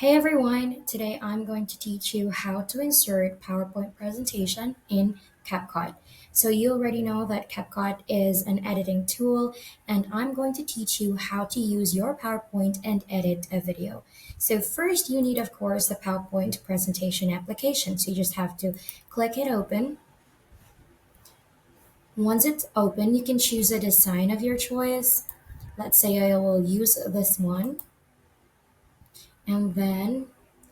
Hey everyone, today I'm going to teach you how to insert PowerPoint presentation in CapCut. So you already know that CapCut is an editing tool and I'm going to teach you how to use your PowerPoint and edit a video. So first you need of course the PowerPoint presentation application. So you just have to click it open. Once it's open, you can choose a design of your choice. Let's say I will use this one. And then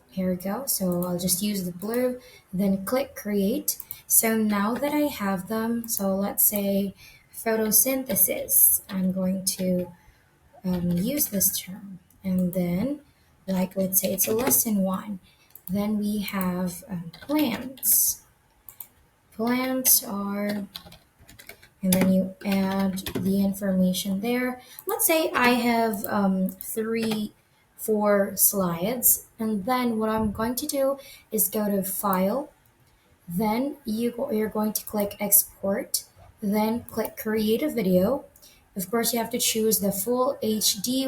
here we go. So I'll just use the blue, then click create. So now that I have them, so let's say photosynthesis, I'm going to use this term. And then, like, let's say it's a lesson one. Then we have plants. Plants are, and then you add the information there. Let's say I have four slides, and then what I'm going to do is go to File, then you're going to click Export, then click Create a Video. Of course, you have to choose the full HD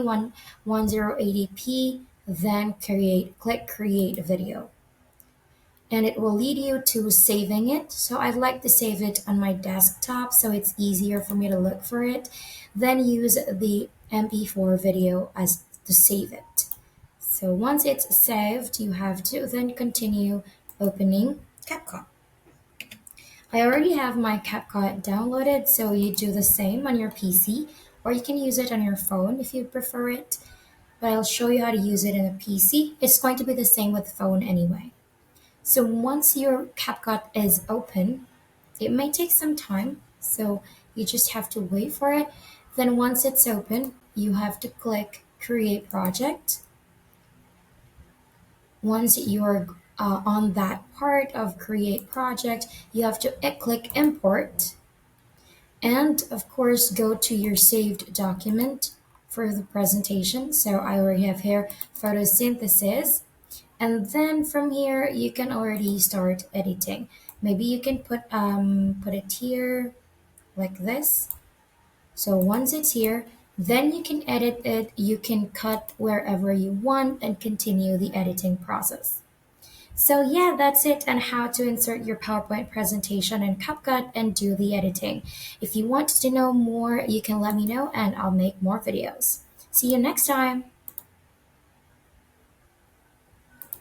1080p, then click Create a Video and it will lead you to saving it. So I'd like to save it on my desktop so it's easier for me to look for it. Then use the MP4 video as to save it. So once it's saved, you have to then continue opening CapCut. I already have my CapCut downloaded, so you do the same on your PC, or you can use it on your phone if you prefer it. But I'll show you how to use it in a PC. It's going to be the same with the phone anyway. So once your CapCut is open, it may take some time, so you just have to wait for it. Then once it's open, you have to click Create Project. Once you're on that part of Create Project, you have to click Import. And of course, go to your saved document for the presentation. So I already have here photosynthesis. And then from here, you can already start editing. Maybe you can put it here like this. So once it's here, then you can edit it. You can cut wherever you want and continue the editing process. So yeah, that's it on how to insert your PowerPoint presentation in CapCut and do the editing. If you want to know more, you can let me know and I'll make more videos. See you next time.